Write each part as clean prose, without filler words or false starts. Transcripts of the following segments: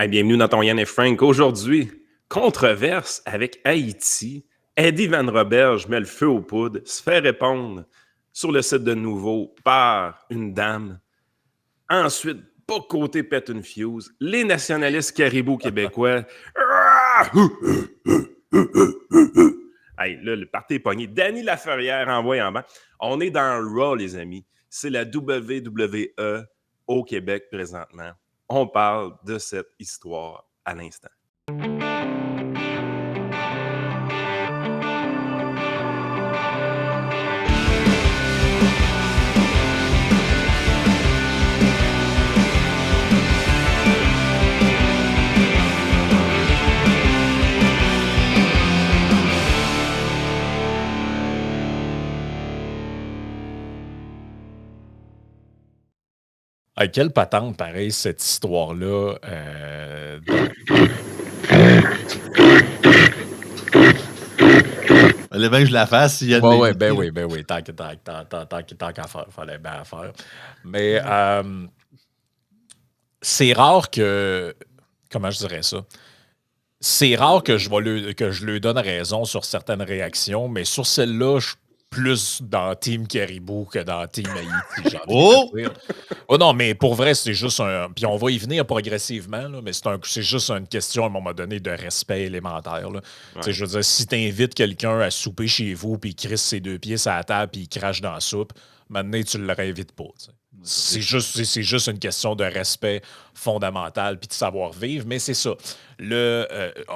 Hey, bienvenue dans ton Yann et Frank. Aujourd'hui, controverse avec Haïti. Eddie Van Roberge met le feu aux poudres, se fait répondre sur le site de Nouveau par une dame. Ensuite, Bocoté pète une fuse. Les nationalistes caribous québécois. Hey, là, le parti est pogné. Danny Laferrière envoie en bas. On est dans le Raw, les amis. C'est la WWE au Québec présentement. On parle de cette histoire à l'instant. Hey, quelle patente, pareil, cette histoire-là. Fallait bien que je la fasse s'il y a de Ouais, l'invité. ben oui, tant qu'à faire, fallait bien faire. Mais c'est rare que. Comment je dirais ça? C'est rare que je lui donne raison sur certaines réactions, mais sur celle-là, je suis plus dans Team Caribou que dans Team Haïti, j'ai envie de te dire. Oh non, mais pour vrai, c'est juste un. Puis on va y venir progressivement, là, mais c'est juste une question à un moment donné de respect élémentaire. Là. Ouais. Je veux dire, si tu invites quelqu'un à souper chez vous, puis il crisse ses deux pieds sur la table, puis il crache dans la soupe, maintenant, tu ne le réinvites pas. T'sais. C'est juste une question de respect fondamental puis de savoir-vivre, mais c'est ça.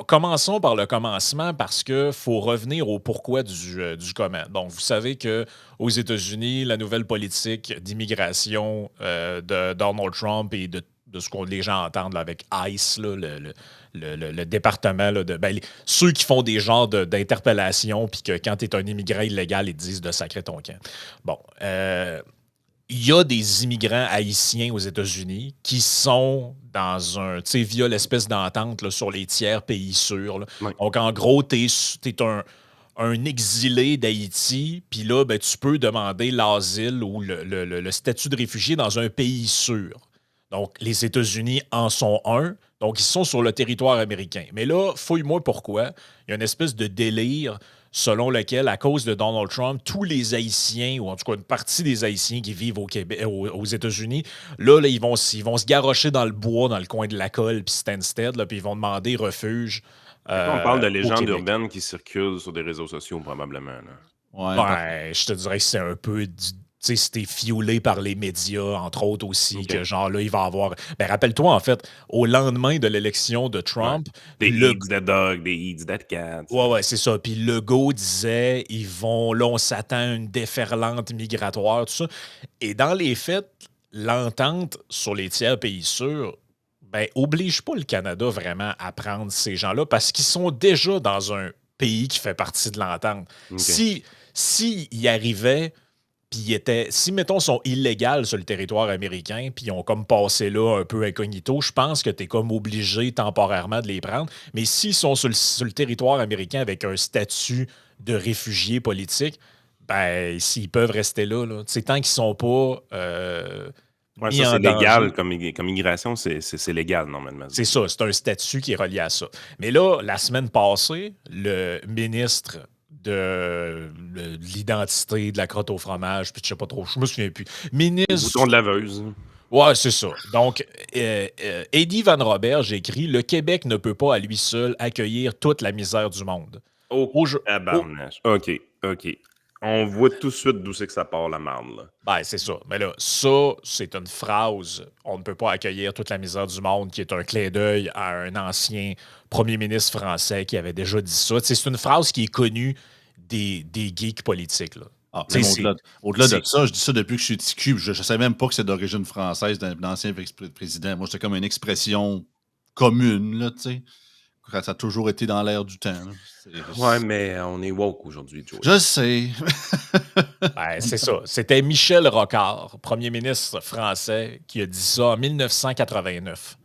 Commençons par le commencement parce qu'il faut revenir au pourquoi du comment. Donc, vous savez qu'aux États-Unis, la nouvelle politique d'immigration de Donald Trump et de ce que les gens entendent là, avec ICE, là, le département, là, ceux qui font des genres d'interpellations, puis que quand tu es un immigrant illégal, ils te disent de sacrer ton camp. Bon, il y a des immigrants haïtiens aux États-Unis qui sont dans un, tu sais, via l'espèce d'entente là, sur les tiers pays sûrs. Là. Ouais. Donc, en gros, t'es un exilé d'Haïti, puis là, ben, tu peux demander l'asile ou le statut de réfugié dans un pays sûr. Donc, les États-Unis en sont un. Donc, ils sont sur le territoire américain. Mais là, fouille-moi pourquoi. Il y a une espèce de délire selon lequel, à cause de Donald Trump, tous les Haïtiens, ou en tout cas une partie des Haïtiens qui vivent au Québec, aux États-Unis, là, ils vont se garrocher dans le bois, dans le coin de la colle, puis Stansted, là, puis ils vont demander refuge On parle de au légendes Québec. urbaines qui circulent sur des réseaux sociaux, probablement. Là. Ouais, Ben, je te dirais que c'est un peu tu sais, c'était fiolé par les médias, entre autres aussi, Ok. que genre là, il va avoir. Ben, rappelle-toi, en fait, au lendemain de l'élection de Trump, Des eats the dog, des eats that cat. Ouais, c'est ça. Puis Legault disait, là, on s'attend à une déferlante migratoire, tout ça. Et dans les faits, l'entente sur les tiers pays sûrs, ben, oblige pas le Canada vraiment à prendre ces gens-là parce qu'ils sont déjà dans un pays qui fait partie de l'entente. Okay. Si y arrivait puis si, mettons, sont illégales sur le territoire américain, puis ils ont comme passé là un peu incognito, je pense que tu es comme obligé temporairement de les prendre. Mais s'ils sont sur le territoire américain avec un statut de réfugié politique, ben, s'ils peuvent rester là, tant qu'ils sont pas Ouais, mis ça, c'est en danger. légal comme immigration, c'est légal normalement. C'est ça, c'est un statut qui est relié à ça. Mais là, la semaine passée, le ministre de l'identité, de la crotte au fromage, puis je sais pas trop, je me souviens plus. Le Ministre. bouton de laveuse. Ouais, c'est ça. Donc, Eddie Van Roberge écrit le Québec ne peut pas à lui seul accueillir toute la misère du monde. Oh, Aujo- au- tabarnache. OK. On voit tout de suite d'où c'est que ça part, la marde, là. Ben, c'est ça. Mais là, ça, c'est une phrase. On ne peut pas accueillir toute la misère du monde, qui est un clin d'œil à un ancien premier ministre français qui avait déjà dit ça. Tu sais, c'est une phrase qui est connue des geeks politiques. Là. Ah, Tu même sais, au-delà de ça, je dis ça depuis que je suis petit cul. Je ne savais même pas que c'est d'origine française d'un ancien président. Moi, c'était comme une expression commune, là, tu sais. Ça a toujours été dans l'air du temps. Ouais, mais on est woke aujourd'hui, Joey. Je sais. Ben, c'est ça. C'était Michel Rocard, premier ministre français, qui a dit ça en 1989.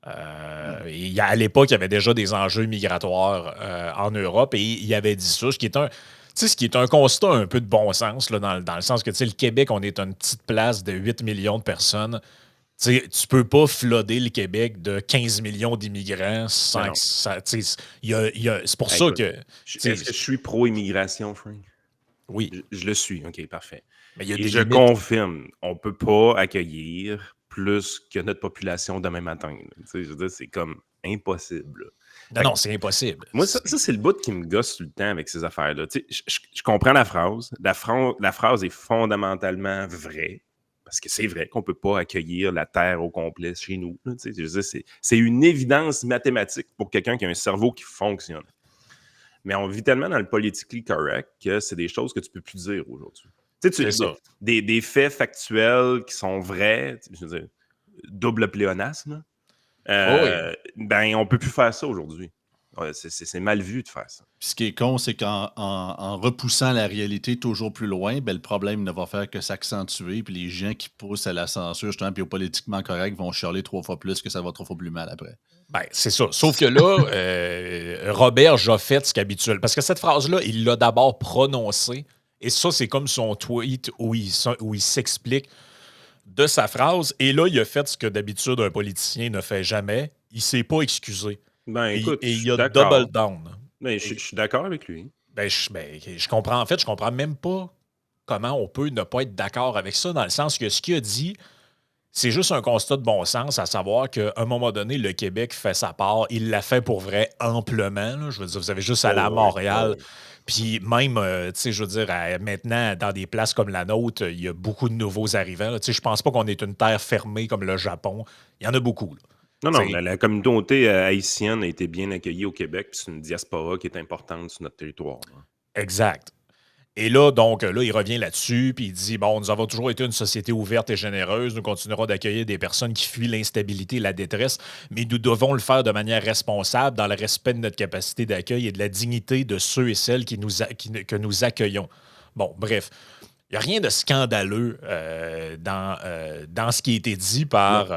À l'époque, il y avait déjà des enjeux migratoires en Europe et il avait dit ça, ce qui est un constat un peu de bon sens, là, dans le sens que le Québec, on est une petite place de 8 millions de personnes Tu peux pas flooder le Québec de 15 millions d'immigrants sans Non. que ça. C'est pour Ben, ça écoute, que. est-ce que je suis pro-immigration, Frank? Oui, Je le suis. OK, parfait. mais il y a Et des je limites. confirme, on peut pas accueillir plus que notre population demain matin. Là. Tu sais, je veux dire, c'est comme impossible. Non, Fait que non, c'est impossible. moi, ça, c'est le bout qui me gosse tout le temps avec ces affaires-là. Tu sais, je comprends la phrase. La phrase est fondamentalement vraie. Parce que c'est vrai qu'on ne peut pas accueillir la Terre au complet chez nous. Là, tu sais, je veux dire, c'est une évidence mathématique pour quelqu'un qui a un cerveau qui fonctionne. Mais on vit tellement dans le politically correct que c'est des choses que tu ne peux plus dire aujourd'hui. Tu sais, C'est ça. des faits factuels qui sont vrais, je veux dire, double pléonasme, Oh oui. ben, on ne peut plus faire ça aujourd'hui. Ouais, c'est mal vu de faire ça. Puis ce qui est con, c'est qu'en repoussant la réalité toujours plus loin, ben, le problème ne va faire que s'accentuer. Puis les gens qui poussent à la censure, justement, puis au politiquement correct, vont chialer 3 fois plus que ça va 3 fois plus mal après. Ben, c'est ça. Sauf que là, Robert a fait ce qu'habituel. Parce que cette phrase-là, il l'a d'abord prononcée. Et ça, c'est comme son tweet où il s'explique de sa phrase. Et là, il a fait ce que d'habitude un politicien ne fait jamais. Il s'est pas excusé. Ben, écoute, Et je il suis a d'accord. double down. Ben, je suis d'accord avec lui. Je comprends. En fait, je comprends même pas comment on peut ne pas être d'accord avec ça, dans le sens que ce qu'il a dit, c'est juste un constat de bon sens, à savoir qu'à un moment donné, le Québec fait sa part. Il l'a fait pour vrai amplement. Là. Je veux dire, vous avez juste à aller à Montréal. Puis même, tu sais, je veux dire, maintenant, dans des places comme la nôtre, il y a beaucoup de nouveaux arrivants. Tu sais, je pense pas qu'on est une terre fermée comme le Japon. Il y en a beaucoup. Là. Non, la communauté haïtienne a été bien accueillie au Québec, puis c'est une diaspora qui est importante sur notre territoire. Là. Exact. Et là, donc, là, il revient là-dessus, puis il dit, bon, nous avons toujours été une société ouverte et généreuse, nous continuerons d'accueillir des personnes qui fuient l'instabilité et la détresse, mais nous devons le faire de manière responsable, dans le respect de notre capacité d'accueil et de la dignité de ceux et celles que nous accueillons. Bon, bref, il n'y a rien de scandaleux dans ce qui a été dit par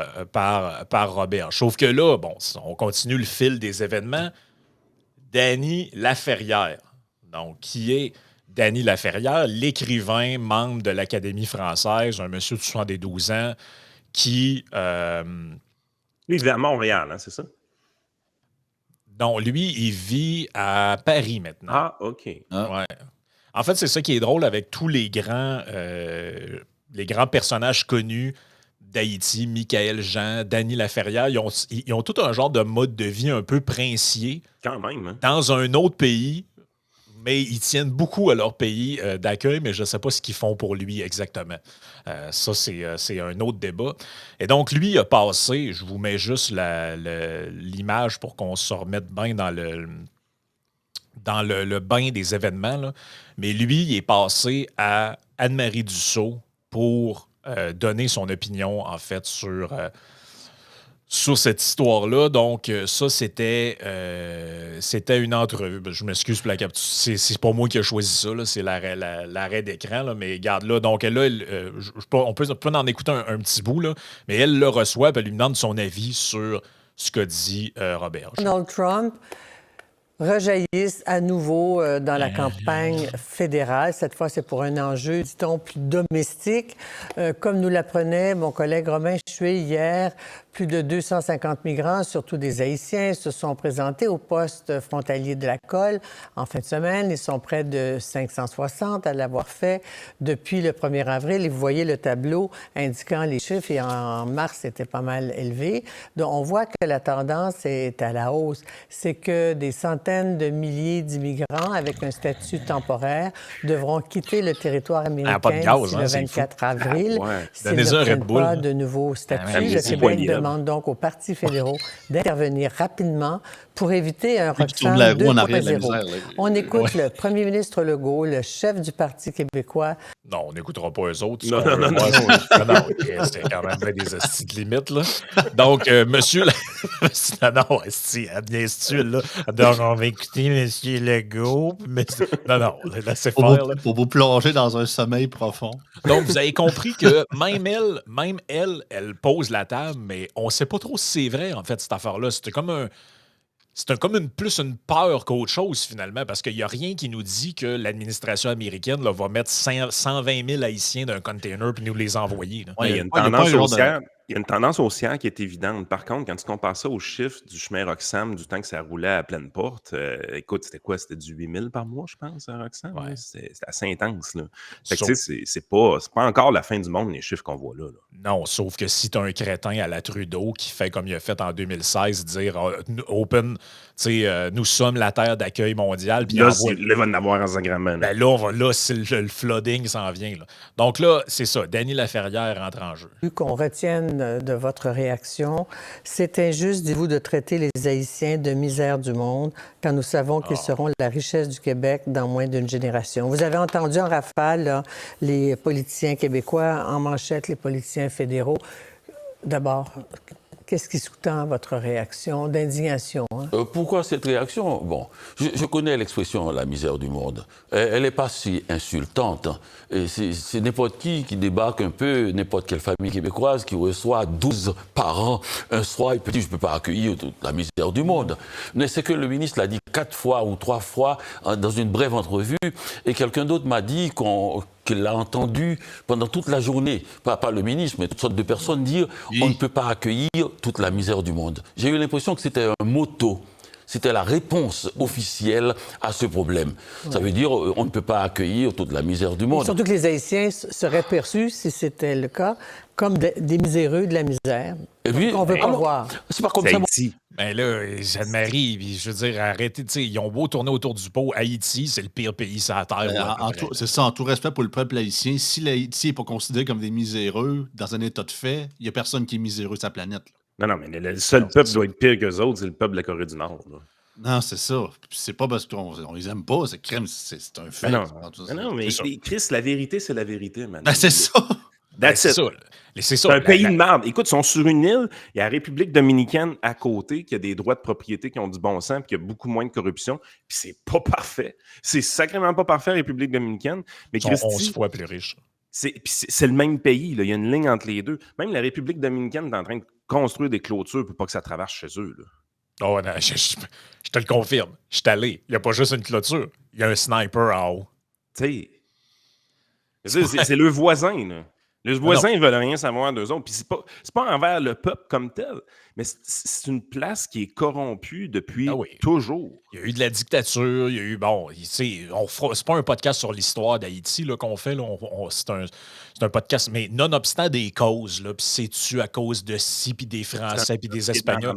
Robert. Sauf que là, bon, on continue le fil des événements. Danny Laferrière, donc, qui est Danny Laferrière, l'écrivain, membre de l'Académie française, un monsieur de 72 ans, qui... Lui, il vit à Montréal, hein, c'est ça? Non, lui, il vit à Paris maintenant. Ah, OK. Ah. Ouais. En fait, c'est ça qui est drôle avec tous les grands personnages connus d'Haïti, Michael Jean, Danny Laferrière, ils ont tout un genre de mode de vie un peu princier Quand même, hein? dans un autre pays, mais ils tiennent beaucoup à leur pays d'accueil, mais je ne sais pas ce qu'ils font pour lui exactement. Ça, c'est un autre débat. Et donc, lui, il a passé, je vous mets juste l'image pour qu'on se remette bien dans le bain des événements, là. Mais lui, il est passé à Anne-Marie Dussault pour donner son opinion, en fait, sur cette histoire-là. Donc, ça, c'était une entrevue. Je m'excuse pour la capture. C'est pas moi qui ai choisi ça, là. C'est l'arrêt d'écran, là. Mais regarde là. Donc, là, on peut en écouter un petit bout, là. Mais elle le reçoit, puis elle lui demande son avis sur ce qu'a dit Robert. Donald Trump rejaillissent à nouveau dans la campagne fédérale. Cette fois, c'est pour un enjeu, dit-on, plus domestique. Comme nous l'apprenait mon collègue Romain Chué hier, plus de 250 migrants, surtout des Haïtiens, se sont présentés au poste frontalier de la Colle en fin de semaine. Ils sont près de 560 à l'avoir fait depuis le 1er avril. Et vous voyez le tableau indiquant les chiffres. Et en mars, c'était pas mal élevé. Donc, on voit que la tendance est à la hausse. C'est que des centaines de milliers d'immigrants avec un statut temporaire devront quitter le territoire américain d'ici le 24 avril. S'ils ne prennent pas de nouveaux statuts, le Québec demande donc aux partis fédéraux d'intervenir rapidement pour éviter un Roxham 2.0. On écoute le premier ministre Legault, le chef du Parti québécois. Non, on n'écoutera pas eux autres. Non, c'est quand même des hosties de limite, là. Donc, monsieur... non, bien là. Donc, on va écouter monsieur Legault. Non, laissez faire. Pour vous plonger dans un sommeil profond. Donc, vous avez compris que même elle pose la table, mais on ne sait pas trop si c'est vrai, en fait, cette affaire-là. C'était comme plus une peur qu'autre chose, finalement, parce qu'il n'y a rien qui nous dit que l'administration américaine là, va mettre 120 000 Haïtiens dans un container puis nous les envoyer. Il y a une tendance haussière. Il y a une tendance haussière qui est évidente. Par contre, quand tu compares ça aux chiffres du chemin Roxham, du temps que ça roulait à pleine porte, écoute, c'était quoi? C'était du 8 000 par mois, je pense, à Roxham, là? Ouais. C'était assez intense, là. Fait que, Sauf- tu sais, c'est pas encore la fin du monde, les chiffres qu'on voit là. Non, sauf que si tu as un crétin à la Trudeau qui fait comme il a fait en 2016, dire open, tu sais, nous sommes la terre d'accueil mondiale, puis il Là, envoie. là, il va en avoir en sacrament, là. Ben là, là, c'est le flooding s'en vient. Là. Donc là, c'est ça. Danny Laferrière entre en jeu. Qu'on retienne de votre réaction, c'est injuste, dites-vous, de traiter les Haïtiens de misère du monde quand nous savons qu'ils seront la richesse du Québec dans moins d'une génération. Vous avez entendu en rafale là, les politiciens québécois en manchette, les politiciens fédéraux. D'abord, qu'est-ce qui sous-tend votre réaction d'indignation? Hein? Pourquoi cette réaction? Bon, je connais l'expression la misère du monde. Elle n'est pas si insultante. Et c'est n'importe qui débarque un peu, n'importe quelle famille québécoise qui reçoit 12 par an un soir et peut dire je ne peux pas accueillir toute la misère du monde. Mais c'est que le ministre l'a dit 4 fois ou 3 fois dans une brève entrevue et quelqu'un d'autre m'a dit qu'il l'a entendu pendant toute la journée, pas le ministre, mais toutes sortes de personnes dire Oui. on ne peut pas accueillir toute la misère du monde. J'ai eu l'impression que c'était un motto. C'était la réponse officielle à ce problème. Ça veut dire on ne peut pas accueillir toute la misère du monde. Surtout que les Haïtiens seraient perçus, si c'était le cas, comme des miséreux de la misère. Et puis, qu'on ne veut pas voir. c'est pas comme C'est ça. Haïti. Ben là, Jeanne-Marie, puis je veux dire, arrêtez, tu sais, ils ont beau tourner autour du pot. Haïti, c'est le pire pays sur la Terre. là, à peu près. C'est ça, en tout respect pour le peuple haïtien. Si l'Haïti n'est pas considéré comme des miséreux dans un état de fait, il n'y a personne qui est miséreux sur la planète. Là. Non, mais le seul peuple qui doit être pire qu'eux autres, c'est le peuple de la Corée du Nord, là. Non, c'est ça. Puis c'est pas parce qu'on les aime pas, c'est crème, c'est un fait. Non, mais ça. Chris, la vérité, c'est la vérité, man. Ben, c'est ça. Ben, That's c'est it. ça. C'est ça. C'est un pays de merde. Écoute, ils sont sur une île. Il y a la République dominicaine à côté qui a des droits de propriété qui ont du bon sens puis qui a beaucoup moins de corruption. Puis c'est pas parfait. C'est sacrément pas parfait, la République dominicaine. Mais Ils sont Christy, 11 fois plus riches. c'est le même pays. Là. Il y a une ligne entre les deux. Même la République dominicaine est en train de construire des clôtures pour pas que ça traverse chez eux. Là. Oh non, je te le confirme. Je suis allé. Il n'y a pas juste une clôture. Il y a un sniper en haut. Tu sais, c'est le voisin. Là. Les voisins, ils veulent rien savoir d'eux autres. Puis c'est pas envers le peuple comme tel, mais c'est une place qui est corrompue depuis toujours. Il y a eu de la dictature, il y a eu, bon, c'est pas un podcast sur l'histoire d'Haïti là, qu'on fait, là, c'est un podcast, mais nonobstant des causes, là, puis c'est-tu à cause de ci, puis des Français, puis des Espagnols,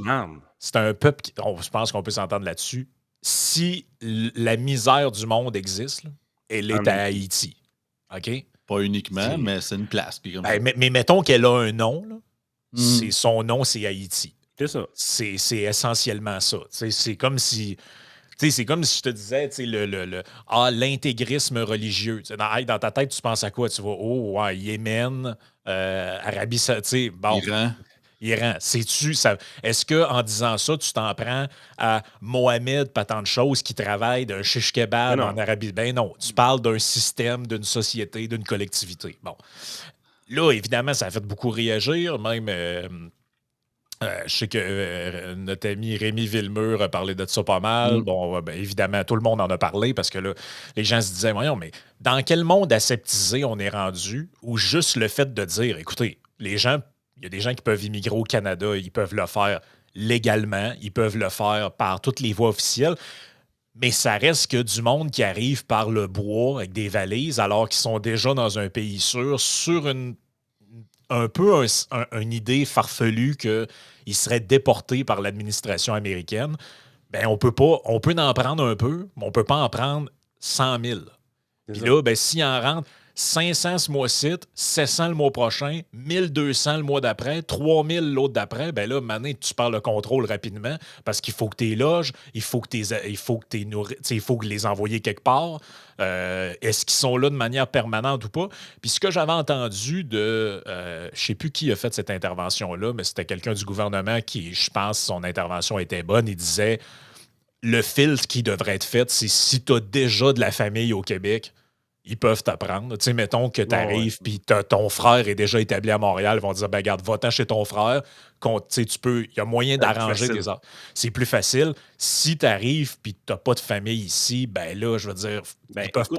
c'est un peuple, je pense qu'on peut s'entendre là-dessus. Si la misère du monde existe, là, elle est à Haïti, OK? Pas uniquement, mais c'est une place. Puis comme mais mettons qu'elle a un nom, là, son nom, c'est Haïti. C'est ça. C'est essentiellement ça. C'est comme si... c'est comme si je te disais, l'intégrisme religieux. Dans ta tête, tu penses à quoi? Tu vas, Yémen, Arabie Saoudite, bon, Iran. Est-ce qu'en disant ça, tu t'en prends à Mohamed, pas tant de choses, qui travaille d'un shish kebab en Arabie? Ben non, tu parles d'un système, d'une société, d'une collectivité. Bon. Là, évidemment, ça a fait beaucoup réagir, même... je sais que notre ami Rémi Villemur a parlé de ça pas mal. Bon, ben, évidemment, tout le monde en a parlé parce que là, les gens se disaient, voyons, mais dans quel monde aseptisé on est rendu où juste le fait de dire, écoutez, les gens, il y a des gens qui peuvent immigrer au Canada, ils peuvent le faire légalement, ils peuvent le faire par toutes les voies officielles, mais ça reste que du monde qui arrive par le bois avec des valises alors qu'ils sont déjà dans un pays sûr sur une idée farfelue qu'ils seraient déportés par l'administration américaine, ben on peut en prendre un peu, mais on peut pas en prendre 100 000. Puis là, ben, s'il en rentre 500 ce mois-ci, 700 le mois prochain, 1200 le mois d'après, 3000 l'autre d'après, ben là, maintenant, tu perds le contrôle rapidement parce qu'il faut que tu les loges, il faut que il faut que les envoyer quelque part. Est-ce qu'ils sont là de manière permanente ou pas? Puis ce que j'avais entendu de... je ne sais plus qui a fait cette intervention-là, mais c'était quelqu'un du gouvernement qui, je pense, son intervention était bonne. Il disait, le filtre qui devrait être fait, c'est si tu as déjà de la famille au Québec, ils peuvent t'apprendre. Tu sais, mettons que tu arrives puis ton frère est déjà établi à Montréal, ils vont te dire, ben regarde, va-t'en chez ton frère. Il y a moyen d'arranger des heures. C'est plus facile. Si tu arrives puis tu n'as pas de famille ici, ben là, je veux dire, ils peuvent pas.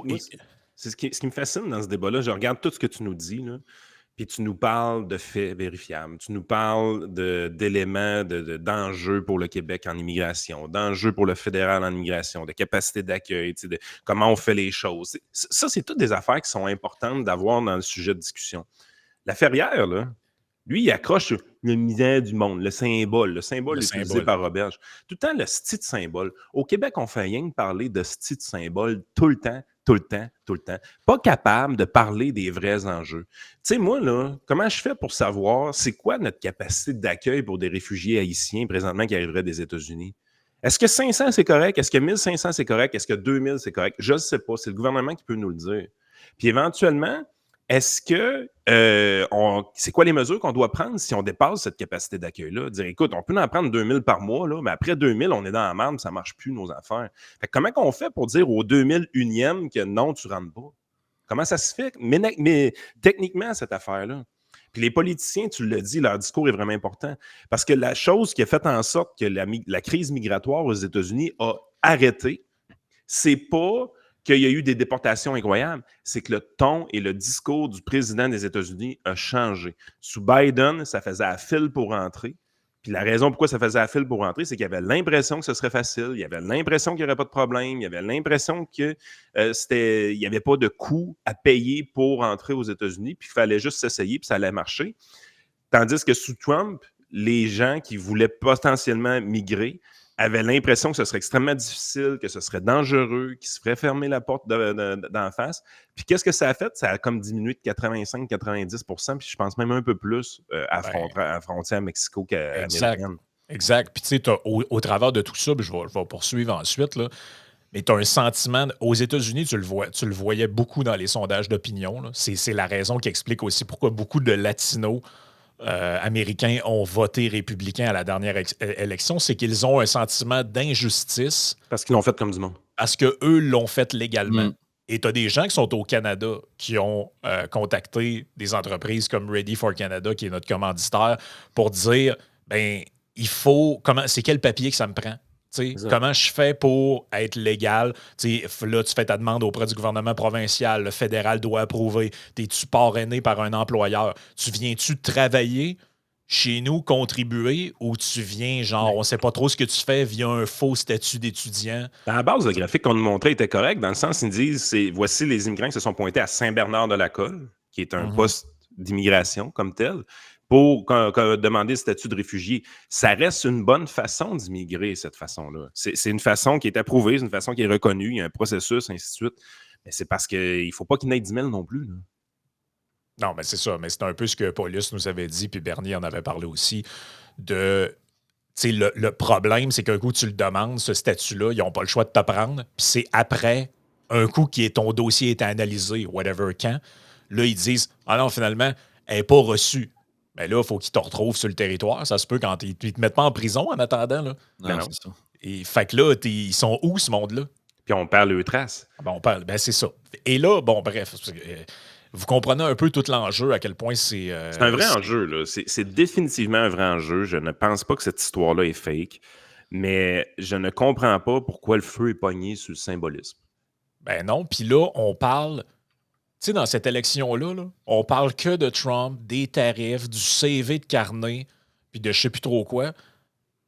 C'est ce qui me fascine dans ce débat-là. Je regarde tout ce que tu nous dis, là. puis tu nous parles de faits vérifiables, tu nous parles d'éléments, d'enjeux pour le Québec en immigration, d'enjeux pour le fédéral en immigration, de capacité d'accueil, de comment on fait les choses. Ça, c'est toutes des affaires qui sont importantes d'avoir dans le sujet de discussion. La Ferrière, là, lui, il accroche le misère du monde, le symbole utilisé symbole. par Roberge. Tout le temps, le style de symbole. Au Québec, on fait rien que parler de style de symbole tout le temps, tout le temps, tout le temps. Pas capable de parler des vrais enjeux. Tu sais, moi, là, comment je fais pour savoir c'est quoi notre capacité d'accueil pour des réfugiés haïtiens présentement qui arriveraient des États-Unis? Est-ce que 500, c'est correct? Est-ce que 1500, c'est correct? Est-ce que 2000, c'est correct? Je ne sais pas. C'est le gouvernement qui peut nous le dire. Puis éventuellement, est-ce que c'est quoi les mesures qu'on doit prendre si on dépasse cette capacité d'accueil-là? Dire, écoute, on peut en prendre 2000 par mois, là, mais après 2000, on est dans la merde, ça ne marche plus, nos affaires. Fait que comment qu'on fait pour dire au 2001e que non, tu ne rentres pas? Comment ça se fait? Mais techniquement, cette affaire-là. Puis les politiciens, tu l'as dit, leur discours est vraiment important. Parce que la chose qui a fait en sorte que la crise migratoire aux États-Unis a arrêté, c'est pas qu'il y a eu des déportations incroyables, c'est que le ton et le discours du président des États-Unis a changé. Sous Biden, ça faisait à fil pour rentrer. Puis la raison pourquoi ça faisait à fil pour rentrer, c'est qu'il y avait l'impression que ce serait facile, il y avait l'impression qu'il n'y aurait pas de problème, il y avait l'impression qu'il n'y avait pas de coût à payer pour rentrer aux États-Unis, puis il fallait juste s'essayer, puis ça allait marcher. Tandis que sous Trump, les gens qui voulaient potentiellement migrer avaient l'impression que ce serait extrêmement difficile, que ce serait dangereux, qu'ils se feraient fermer la porte d'en face. Puis qu'est-ce que ça a fait? Ça a comme diminué de 85-90%, puis je pense même un peu plus à la frontière mexico-américaine. Exact. Puis tu sais, au travers de tout ça, puis je vais poursuivre ensuite, là, mais tu as un sentiment, aux États-Unis, tu le voyais beaucoup dans les sondages d'opinion. Là. C'est la raison qui explique aussi pourquoi beaucoup de Latinos américains ont voté républicain à la dernière élection, c'est qu'ils ont un sentiment d'injustice. Parce qu'ils l'ont fait comme du monde. Parce qu'eux l'ont fait légalement. Et tu as des gens qui sont au Canada qui ont contacté des entreprises comme Ready for Canada, qui est notre commanditaire, pour dire, ben, c'est quel papier que ça me prend? Comment je fais pour être légal? Là, tu fais ta demande auprès du gouvernement provincial, le fédéral doit approuver. T'es-tu parrainé par un employeur? Tu viens-tu travailler chez nous, contribuer, ou tu viens, genre, on sait pas trop ce que tu fais via un faux statut d'étudiant? À la base, le graphique qu'on nous montrait était correct, dans le sens, ils disent, voici les immigrants qui se sont pointés à Saint-Bernard-de-la-Colle, qui est un poste d'immigration comme tel, pour demander le statut de réfugié. Ça reste une bonne façon d'immigrer, cette façon-là. C'est une façon qui est approuvée, c'est une façon qui est reconnue, il y a un processus, ainsi de suite. Mais c'est parce qu'il ne faut pas qu'il y en ait 10 000 non plus. Là. Non, mais c'est ça. Mais c'est un peu ce que Paulus nous avait dit, puis Bernier en avait parlé aussi, de... Le problème, c'est qu'un coup, tu le demandes, ce statut-là, ils n'ont pas le choix de te prendre, puis c'est après, un coup ton dossier est analysé, whatever, quand, là, ils disent « Ah non, finalement, elle n'est pas reçue. » Mais là, il faut qu'ils te retrouvent sur le territoire. Ça se peut quand ils te mettent pas en prison en attendant. Là. Non, c'est ça. Et fait que là, ils sont où, ce monde-là? Puis on perd le trace. C'est ça. Et là, bon, bref, vous comprenez un peu tout l'enjeu, à quel point c'est... c'est un vrai enjeu, là. C'est définitivement un vrai enjeu. Je ne pense pas que cette histoire-là est fake, mais je ne comprends pas pourquoi le feu est pogné sur le symbolisme. Ben non, puis là, on parle... Tu sais, dans cette élection-là, là, on parle que de Trump, des tarifs, du CV de Carney, puis de je sais plus trop quoi.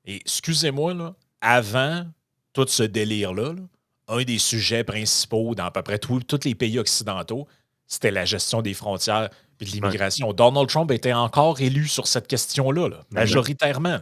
Et excusez-moi, là, avant tout ce délire-là, là, un des sujets principaux dans à peu près tous les pays occidentaux, c'était la gestion des frontières et de l'immigration. Ouais. Donald Trump était encore élu sur cette question-là, là, majoritairement.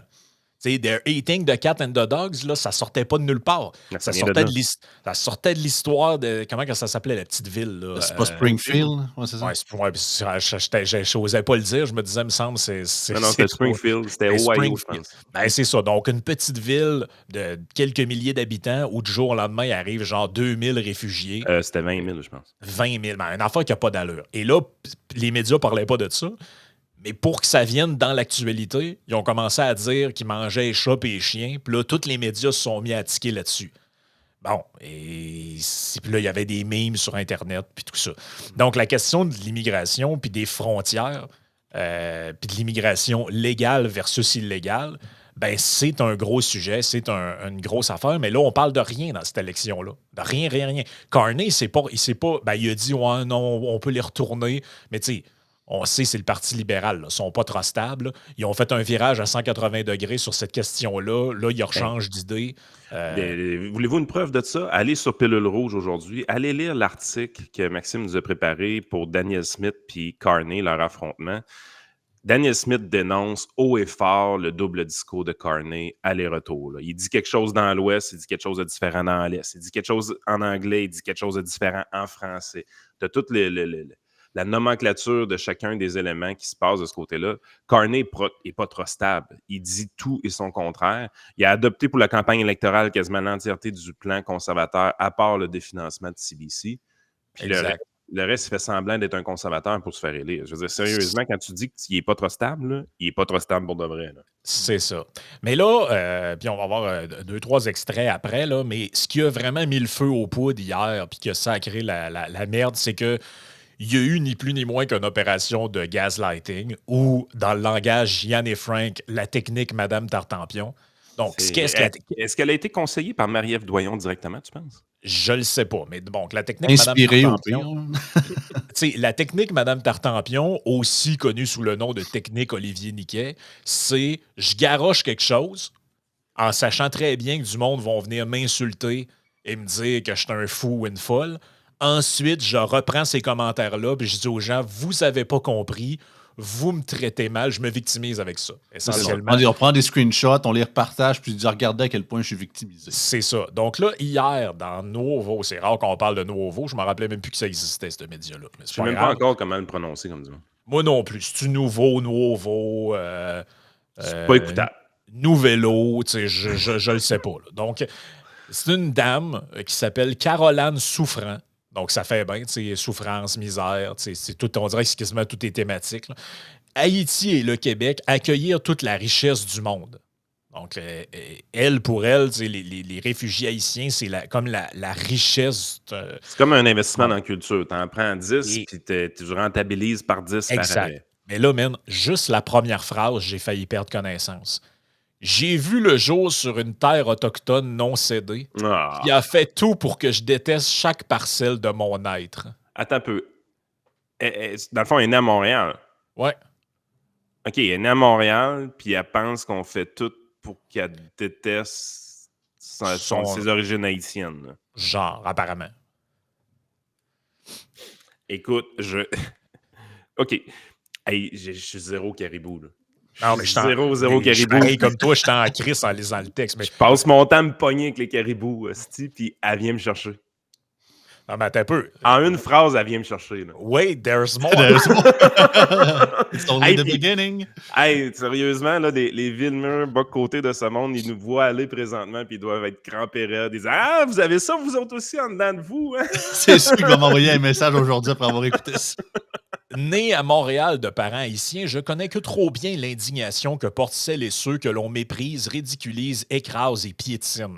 They're eating the cat and the dogs, là, ça sortait pas de nulle part. Ça sortait de l'histoire de... Comment ça s'appelait, la petite ville? C'est pas Springfield? Ouais, c'est ça. Je n'osais pas le dire. Je me disais, il me semble, c'est non, c'était Springfield. C'était Ohio, je pense. Ben, c'est ça. Donc, une petite ville de quelques milliers d'habitants où, du jour au lendemain, il arrive genre 2000 réfugiés. C'était 20 000, je pense. 20 000. Ben, une affaire qui n'a pas d'allure. Et là, les médias ne parlaient pas de ça. Mais pour que ça vienne dans l'actualité, ils ont commencé à dire qu'ils mangeaient les chats et les chiens. Puis là, tous les médias se sont mis à tiquer là-dessus. Bon, et puis là, il y avait des memes sur Internet, puis tout ça. Donc, la question de l'immigration, puis des frontières, puis de l'immigration légale versus illégale, ben c'est un gros sujet, c'est une grosse affaire. Mais là, on parle de rien dans cette élection-là. De rien. Carney, il a dit, ouais, non, on peut les retourner. Mais tu sais, on sait c'est le Parti libéral. Ils ne sont pas trop stables. Là. Ils ont fait un virage à 180 degrés sur cette question-là. Là, ils rechangent d'idée. Voulez-vous une preuve de ça? Allez sur Pilule Rouge aujourd'hui. Allez lire l'article que Maxime nous a préparé pour Daniel Smith puis Carney, leur affrontement. Daniel Smith dénonce haut et fort le double discours de Carney aller-retour. Là. Il dit quelque chose dans l'Ouest, il dit quelque chose de différent dans l'Est. Il dit quelque chose en anglais, il dit quelque chose de différent en français. Tu as toute la nomenclature de chacun des éléments qui se passent de ce côté-là. Carney n'est pas trop stable. Il dit tout et son contraire. Il a adopté pour la campagne électorale quasiment l'entièreté du plan conservateur, à part le définancement de CBC. Puis le reste, il fait semblant d'être un conservateur pour se faire élire. Je veux dire, sérieusement, quand tu dis qu'il n'est pas trop stable, là, il n'est pas trop stable pour de vrai. Là. C'est ça. Mais là, puis on va avoir 2-3 extraits après, là, mais ce qui a vraiment mis le feu aux poudres hier, puis qui a sacré la merde, c'est que il y a eu ni plus ni moins qu'une opération de gaslighting, ou, dans le langage Yann et Frank, la technique Madame Tartampion. Donc, est-ce qu'elle a été conseillée par Marie-Ève Doyon directement, tu penses? Je le sais pas, mais bon, la technique Inspiré Madame au pire. Tartampion, la technique Madame Tartampion, aussi connue sous le nom de technique Olivier Niquet, c'est je garoche quelque chose en sachant très bien que du monde vont venir m'insulter et me dire que je suis un fou ou une folle. Ensuite, je reprends ces commentaires-là et je dis aux gens, vous n'avez pas compris, vous me traitez mal, je me victimise avec ça. Essentiellement. On prend des screenshots, on les repartage, puis on dit regardez à quel point je suis victimisé. C'est ça. Donc là, hier, dans Nuovo, c'est rare qu'on parle de Nuovo, je me rappelais même plus que ça existait, ce média-là. Mais je ne sais même pas encore comment le prononcer comme ça. Moi non plus. C'est-tu Nuovo? C'est pas écoutable. Nouvello, je le sais pas. Là. Donc, c'est une dame qui s'appelle Caroline Souffrant. Donc, ça fait bien, souffrance, misère, c'est tout, on dirait que c'est quasiment toutes les thématiques. Là. Haïti et le Québec, accueillir toute la richesse du monde. Donc, pour elle, les réfugiés haïtiens, c'est comme la richesse. C'est comme un investissement dans la culture. Tu en prends 10, puis tu rentabilises par 10 exact. par année. Mais là, man, juste la première phrase, j'ai failli perdre connaissance. J'ai vu le jour sur une terre autochtone non cédée qui a fait tout pour que je déteste chaque parcelle de mon être. Attends un peu. Dans le fond, elle est née à Montréal. Ouais. OK, elle est née à Montréal, puis elle pense qu'on fait tout pour qu'elle déteste ses origines haïtiennes. Là. Genre, apparemment. Écoute, OK. Hey, je suis zéro caribou, là. Non, mais zéro caribou. Pareil comme toi, je suis en crise en lisant le texte. Mais... Je passe mon temps à me pogner avec les caribous, puis elle vient me chercher. Non, mais attends un peu. En une phrase, elle vient me chercher. Là. Wait, there's more. It's only the beginning. Hey, sérieusement, là, les Villemur, bas-côté de ce monde, ils nous voient aller présentement, puis ils doivent être crampés raides. Ils disent « Ah, vous avez ça, vous autres aussi, en dedans de vous! Hein? » C'est sûr qu'il va m'envoyer un message aujourd'hui après avoir écouté ça. Né à Montréal de parents haïtiens, je connais que trop bien l'indignation que portent celles et ceux que l'on méprise, ridiculise, écrase et piétine.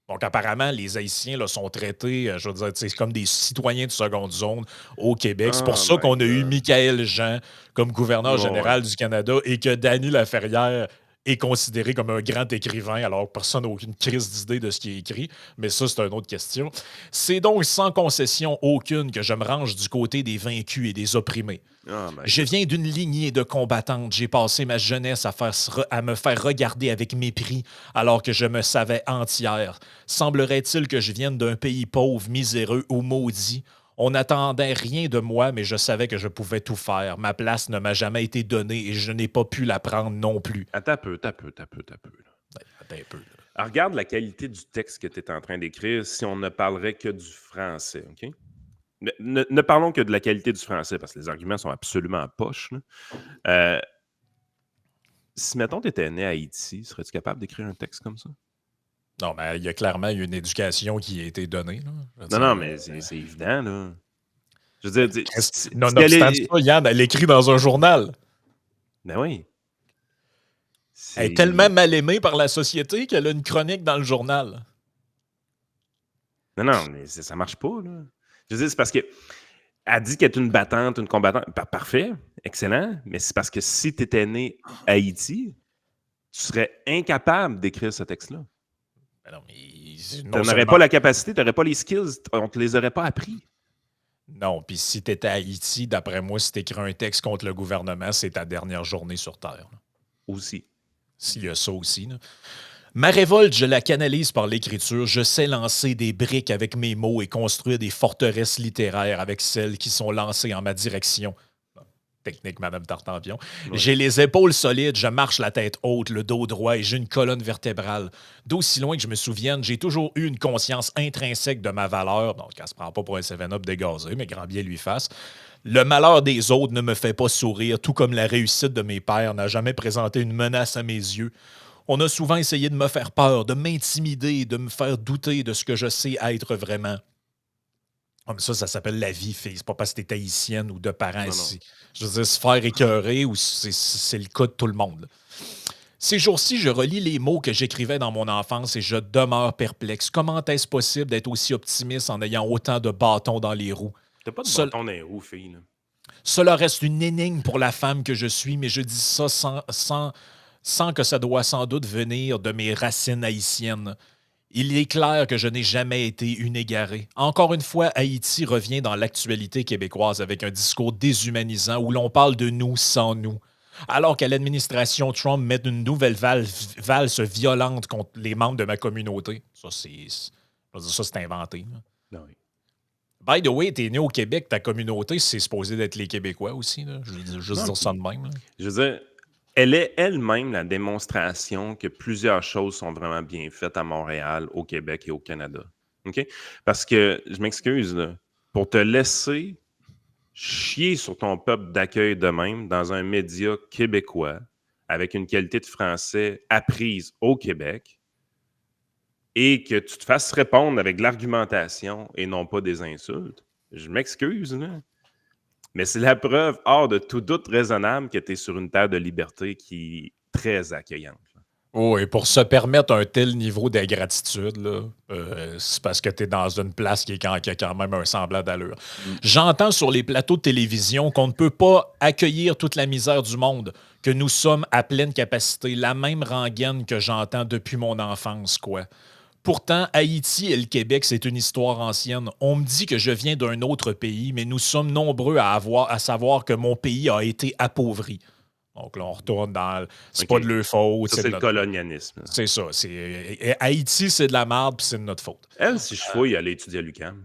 Donc, apparemment, les Haïtiens là, sont traités, je veux dire, c'est comme des citoyens de seconde zone au Québec. C'est pour ça qu'on a eu Michaël Jean comme gouverneur général du Canada et que Dany Laferrière est considéré comme un grand écrivain, alors que personne n'a aucune crise d'idée de ce qui est écrit. Mais ça, c'est une autre question. C'est donc sans concession aucune que je me range du côté des vaincus et des opprimés. Je viens d'une lignée de combattantes. J'ai passé ma jeunesse à me faire regarder avec mépris alors que je me savais entière. Semblerait-il que je vienne d'un pays pauvre, miséreux ou maudit? On n'attendait rien de moi, mais je savais que je pouvais tout faire. Ma place ne m'a jamais été donnée et je n'ai pas pu la prendre non plus. Attends un peu. Là. Attends un peu. Là. Alors, regarde la qualité du texte que tu es en train d'écrire si on ne parlerait que du français, OK? Ne parlons que de la qualité du français, parce que les arguments sont absolument poches. Si, mettons, tu étais né à Haïti, serais-tu capable d'écrire un texte comme ça? Non, mais il y a clairement une éducation qui a été donnée. Là. Non, mais c'est évident, là. Je veux dire... Nonobstant ça, Yann, elle écrit dans un journal. Ben oui. Elle est tellement mal aimée par la société qu'elle a une chronique dans le journal. Non, mais ça marche pas, là. Je veux dire, c'est parce que elle dit qu'elle est une battante, une combattante. Parfait, excellent, mais c'est parce que si tu étais né à Haïti, tu serais incapable d'écrire ce texte-là. Ben non, mais tu n'aurais pas la capacité, tu n'aurais pas les skills, on ne te les aurait pas appris. Non, puis si tu étais à Haïti, d'après moi, si tu écris un texte contre le gouvernement, c'est ta dernière journée sur Terre. Là. Aussi. S'il y a ça aussi. Là. Ma révolte, je la canalise par l'écriture. Je sais lancer des briques avec mes mots et construire des forteresses littéraires avec celles qui sont lancées en ma direction. Technique, Madame Tartampion. Ouais. J'ai les épaules solides, je marche la tête haute, le dos droit et j'ai une colonne vertébrale. D'aussi loin que je me souvienne, j'ai toujours eu une conscience intrinsèque de ma valeur. Donc, elle se prend pas pour un 7-up dégazé, mais grand bien lui fasse. Le malheur des autres ne me fait pas sourire, tout comme la réussite de mes pères n'a jamais présenté une menace à mes yeux. On a souvent essayé de me faire peur, de m'intimider, de me faire douter de ce que je sais être vraiment. Comme ça s'appelle la vie, fille. C'est pas parce que t'es haïtienne ou de parents Non, ici. Je veux dire, se faire écœurer, ou c'est le cas de tout le monde. Là. Ces jours-ci, je relis les mots que j'écrivais dans mon enfance et je demeure perplexe. Comment est-ce possible d'être aussi optimiste en ayant autant de bâtons dans les roues? T'as pas de Seul- bâton dans les roues, fille. Là. Cela reste une énigme pour la femme que je suis, mais je dis ça sans que ça doit sans doute venir de mes racines haïtiennes. Il est clair que je n'ai jamais été une égarée. Encore une fois, Haïti revient dans l'actualité québécoise avec un discours déshumanisant où l'on parle de nous sans nous. Alors qu'à l'administration Trump met une nouvelle valse violente contre les membres de ma communauté. Ça, c'est inventé. Là. Non, oui. By the way, t'es né au Québec, ta communauté, c'est supposé d'être les Québécois aussi. Là. Je veux juste dire ça de même. Là. Je veux dire, elle est elle-même la démonstration que plusieurs choses sont vraiment bien faites à Montréal, au Québec et au Canada. OK? Parce que, je m'excuse, là, pour te laisser chier sur ton peuple d'accueil de même dans un média québécois avec une qualité de français apprise au Québec et que tu te fasses répondre avec de l'argumentation et non pas des insultes, je m'excuse, là. Mais c'est la preuve hors de tout doute raisonnable que tu es sur une terre de liberté qui est très accueillante. Là. Oh, et pour se permettre un tel niveau d'ingratitude, là, c'est parce que tu es dans une place qui a quand même un semblant d'allure. J'entends sur les plateaux de télévision qu'on ne peut pas accueillir toute la misère du monde, que nous sommes à pleine capacité, la même rengaine que j'entends depuis mon enfance, quoi. Pourtant, Haïti et le Québec, c'est une histoire ancienne. On me dit que je viens d'un autre pays, mais nous sommes nombreux à savoir que mon pays a été appauvri. Donc là, on retourne dans... C'est OK. pas de leur faute. Ça, c'est c'est de le notre... colonialisme. Là. C'est ça. Haïti, c'est de la merde, puis c'est de notre faute. Elle, si je fouille, elle a étudié à l'UQAM.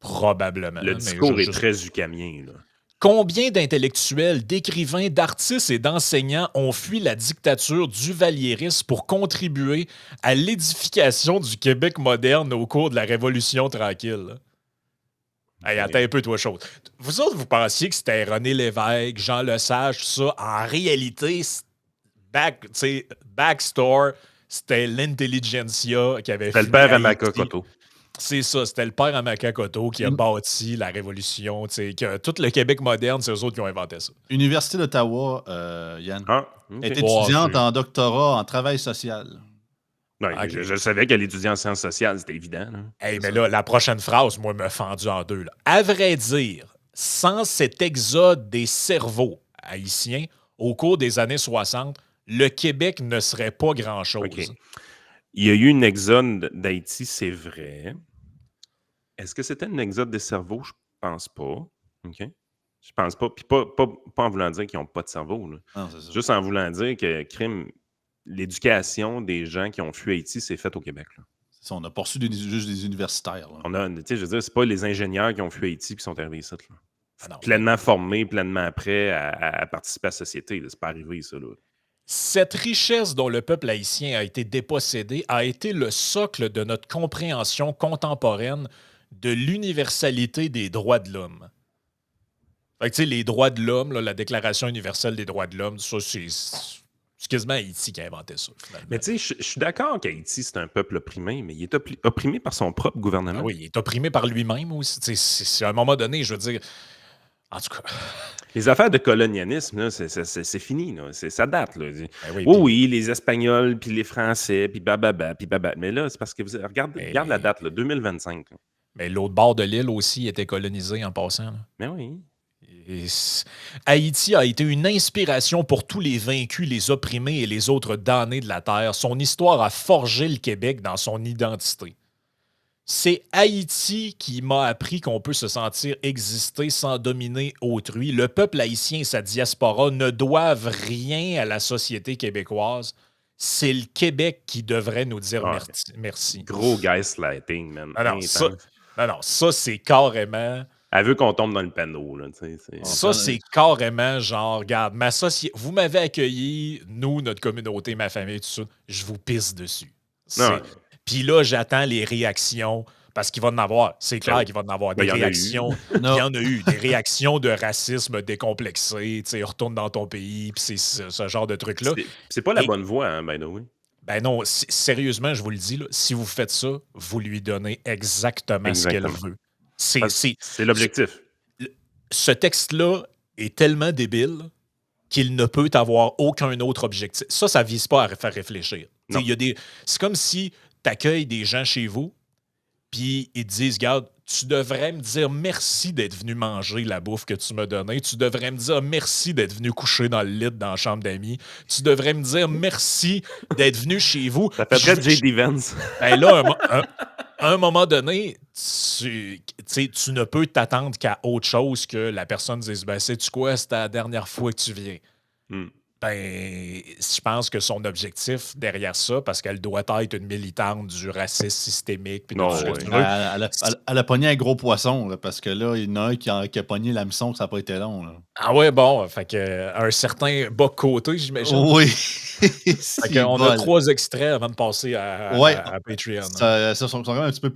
Probablement. Le mais discours je- est je- très ucamien. Là. Combien d'intellectuels, d'écrivains, d'artistes et d'enseignants ont fui la dictature duvalieriste pour contribuer à l'édification du Québec moderne au cours de la Révolution tranquille? Là? Hey, attends un peu, toi, chose. Vous autres, vous pensiez que c'était René Lévesque, Jean Lesage, tout ça. En réalité, backstore, c'était l'intelligentsia qui avait C'était le fui père à Haïti. Makakoto. C'est ça, c'était le père à Makakoto qui a bâti la Révolution. Que tout le Québec moderne, c'est eux autres qui ont inventé ça. Université d'Ottawa, Yann, Ah, OK. est Ouais, étudiante c'est- en doctorat en travail social. Ouais, Ok. je savais qu'elle étudiait en sciences sociales, c'était évident. Là. Hey, mais là, la prochaine phrase, moi, me fendu en deux. Là. À vrai dire, sans cet exode des cerveaux haïtiens au cours des années 60, le Québec ne serait pas grand-chose. OK. Il y a eu une exode d'Haïti, c'est vrai. Est-ce que c'était une exode des cerveaux? Je pense pas. OK. Je pense pas. Puis pas en voulant dire qu'ils n'ont pas de cerveau. Là. Non, c'est ça. Juste en voulant dire que l'éducation des gens qui ont fui Haïti s'est faite au Québec. Là. C'est ça, on a poursu juste des universitaires. Là. On a, tu sais, je veux dire, c'est pas les ingénieurs qui ont fui Haïti qui sont arrivés ici. Là. Ah non. Pleinement formés, pleinement prêts à participer à la société. Là. C'est pas arrivé, ça. Là. Cette richesse dont le peuple haïtien a été dépossédé a été le socle de notre compréhension contemporaine de l'universalité des droits de l'homme. Fait que, tu sais, les droits de l'homme, là, la Déclaration universelle des droits de l'homme, ça, c'est quasiment Haïti qui a inventé ça, finalement. Mais tu sais, je suis d'accord qu'Haïti, c'est un peuple opprimé, mais il est opprimé par son propre gouvernement. Ah oui, il est opprimé par lui-même aussi. Tu sais, c'est à un moment donné, je veux dire... En tout cas... Les affaires de colonialisme, là, c'est fini. Là. Ça date. Là. Ben Oui, puis- oui, les Espagnols, puis les Français, puis bababa, puis bababa. Mais là, c'est parce que regarde la date, là, 2025. Là. Mais l'autre bord de l'île aussi était colonisé en passant. Là. Mais oui. Haïti a été une inspiration pour tous les vaincus, les opprimés et les autres damnés de la terre. Son histoire a forgé le Québec dans son identité. C'est Haïti qui m'a appris qu'on peut se sentir exister sans dominer autrui. Le peuple haïtien et sa diaspora ne doivent rien à la société québécoise. C'est le Québec qui devrait nous dire Ouais. merci. Gros gaslighting, man. Non, ça, c'est carrément... Elle veut qu'on tombe dans le panneau, là, tu sais. Ça, c'est carrément genre, regarde, vous m'avez accueilli, nous, notre communauté, ma famille, tout ça, je vous pisse dessus. Ouais. Puis là, j'attends les réactions, parce qu'il va en avoir. C'est clair qu'il va en avoir. Des il y en a eu. réactions. Il y en a eu. Des réactions de racisme décomplexé. Tu sais, retourne dans ton pays, puis c'est ce genre de truc-là. C'est pas la bonne voie, hein, by the way. Ben non, sérieusement, je vous le dis, là, si vous faites ça, vous lui donnez exactement ce qu'elle veut. C'est l'objectif. Ce texte-là est tellement débile qu'il ne peut avoir aucun autre objectif. Ça vise pas à faire réfléchir. C'est comme si tu accueilles des gens chez vous, puis ils te disent, regarde, tu devrais me dire merci d'être venu manger la bouffe que tu m'as donnée. Tu devrais me dire merci d'être venu coucher dans le lit dans la chambre d'amis. Tu devrais me dire merci d'être venu chez vous. Ça fait très J.D. Vance. Ben là, à un moment donné, tu ne peux t'attendre qu'à autre chose que la personne dise, ben, sais-tu quoi, c'est la dernière fois que tu viens. Ben, je pense que son objectif derrière ça, parce qu'elle doit être une militante du racisme systémique. Puis elle a pogné un gros poisson, là, parce que là, il y en a un qui a pogné l'hameçon, ça n'a pas été long. Là. Ah ouais, bon, fait que un certain bas côté, j'imagine. Oui. Fait qu'on a 3 extraits avant de passer à Patreon. Ça sont quand même un petit peu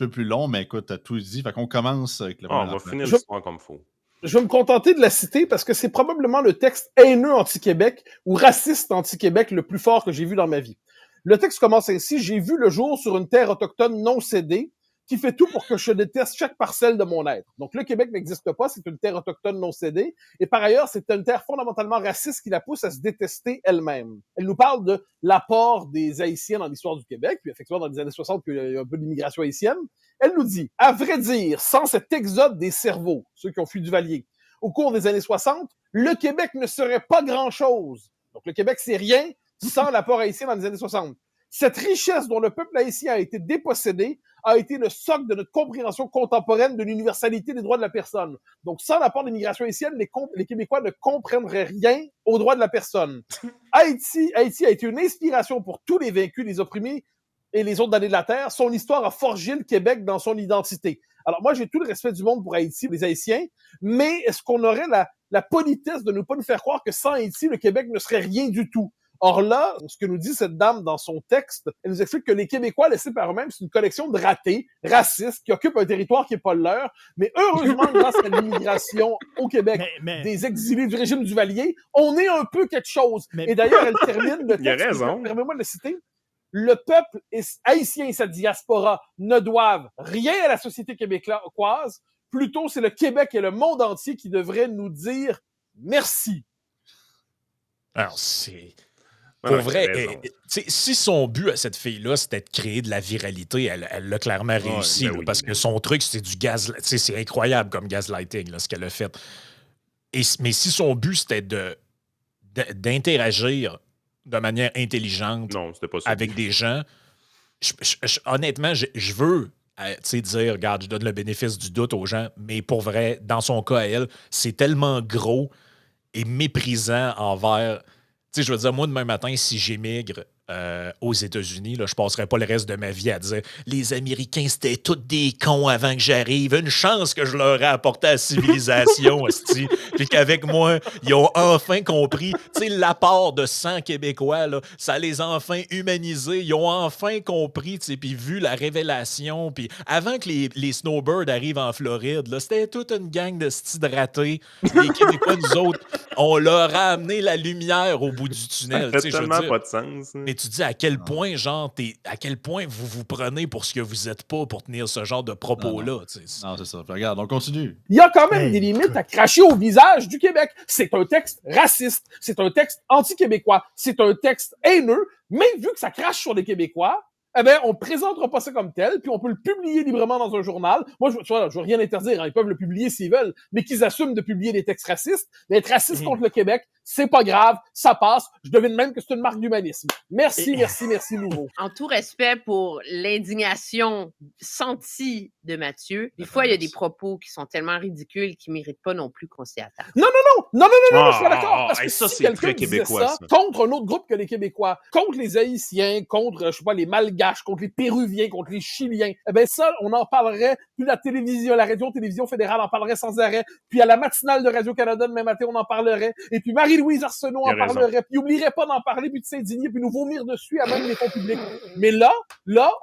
plus longs, mais écoute, t'as tout dit. Fait qu'on commence avec le On va finir l'histoire comme il faut. Je vais me contenter de la citer parce que c'est probablement le texte haineux anti-Québec ou raciste anti-Québec le plus fort que j'ai vu dans ma vie. Le texte commence ainsi. « J'ai vu le jour sur une terre autochtone non cédée qui fait tout pour que je déteste chaque parcelle de mon être. » Donc, le Québec n'existe pas, c'est une terre autochtone non cédée. Et par ailleurs, c'est une terre fondamentalement raciste qui la pousse à se détester elle-même. Elle nous parle de l'apport des Haïtiens dans l'histoire du Québec, puis effectivement, dans les années 60, il y a un peu d'immigration haïtienne. Elle nous dit, à vrai dire, sans cet exode des cerveaux, ceux qui ont fui Duvalier, au cours des années 60, le Québec ne serait pas grand-chose. Donc, le Québec, c'est rien sans l'apport haïtien dans les années 60. Cette richesse dont le peuple haïtien a été dépossédé a été le socle de notre compréhension contemporaine de l'universalité des droits de la personne. Donc, sans l'apport de l'immigration haïtienne, les Québécois ne comprendraient rien aux droits de la personne. Haïti a été une inspiration pour tous les vaincus, les opprimés et les autres damnés de la terre. Son histoire a forgé le Québec dans son identité. Alors, moi, j'ai tout le respect du monde pour Haïti, les Haïtiens, mais est-ce qu'on aurait la politesse de ne pas nous faire croire que sans Haïti, le Québec ne serait rien du tout? Or là, ce que nous dit cette dame dans son texte, elle nous explique que les Québécois laissés par eux-mêmes, c'est une collection de ratés, racistes, qui occupent un territoire qui n'est pas le leur. Mais heureusement, grâce à l'immigration au Québec des exilés du régime Duvalier, on est un peu quelque chose. Et d'ailleurs, elle termine le texte. Il a raison. Permets-moi de le citer. Le peuple haïtien et sa diaspora ne doivent rien à la société québécoise. Plutôt, c'est le Québec et le monde entier qui devraient nous dire merci. Alors, c'est... Pour vrai, si son but à cette fille-là, c'était de créer de la viralité, elle l'a clairement réussi. Oui, parce que son truc, c'est du gaz. C'est incroyable comme gaslighting, là, ce qu'elle a fait. Mais si son but, c'était d'interagir de manière intelligente avec des gens, honnêtement, je veux dire, regarde, je donne le bénéfice du doute aux gens, mais pour vrai, dans son cas à elle, c'est tellement gros et méprisant envers... Tu sais, je veux dire, moi, demain matin, si j'émigre aux États-Unis, là, je passerai pas le reste de ma vie à dire « Les Américains, c'était tous des cons avant que j'arrive. Une chance que je leur ai apporté à la civilisation, esti. » Puis qu'avec moi, ils ont enfin compris, tu sais, l'apport de 100 Québécois, là, ça les a enfin humanisés. Ils ont enfin compris, tu sais, puis vu la révélation. Puis avant que les snowbirds arrivent en Floride, là, c'était toute une gang de sti de ratés. Les Québécois, nous autres, on leur a amené la lumière au bout du tunnel. Ça fait tellement pas de sens. Mais tu dis à quel point, genre, à quel point vous vous prenez pour ce que vous êtes pas pour tenir ce genre de propos-là. Non, c'est ça. Regarde, on continue. Il y a quand même des limites à cracher au visage du Québec. C'est un texte raciste, c'est un texte anti-québécois, c'est un texte haineux, mais vu que ça crache sur les Québécois, eh bien, on présentera pas ça comme tel, puis on peut le publier librement dans un journal. Moi, je veux rien interdire, hein, ils peuvent le publier s'ils veulent, mais qu'ils assument de publier des textes racistes. Mais être raciste contre le Québec, c'est pas grave, ça passe. Je devine même que c'est une marque d'humanisme. Merci, merci, Nouveau. En tout respect pour l'indignation sentie de Mathieu, des fois, il y a des propos qui sont tellement ridicules qu'ils méritent pas non plus qu'on s'y attarde. Non, je suis pas d'accord. Parce que ça, si c'est quelqu'un très disait québécois, ça ça. contre un autre groupe que les Québécois, contre les Haïtiens, contre, je sais pas, les Malgaches, contre les Péruviens, contre les Chiliens, eh ben ça, on en parlerait, puis la télévision, la radio-télévision fédérale en parlerait sans arrêt, puis à la matinale de Radio-Canada demain matin, on en parlerait, et puis Marie-Louise Arsenault en parlerait, puis il oublierait pas d'en parler, puis de s'indigner, puis nous vomir dessus à même les fonds publics. Mais là,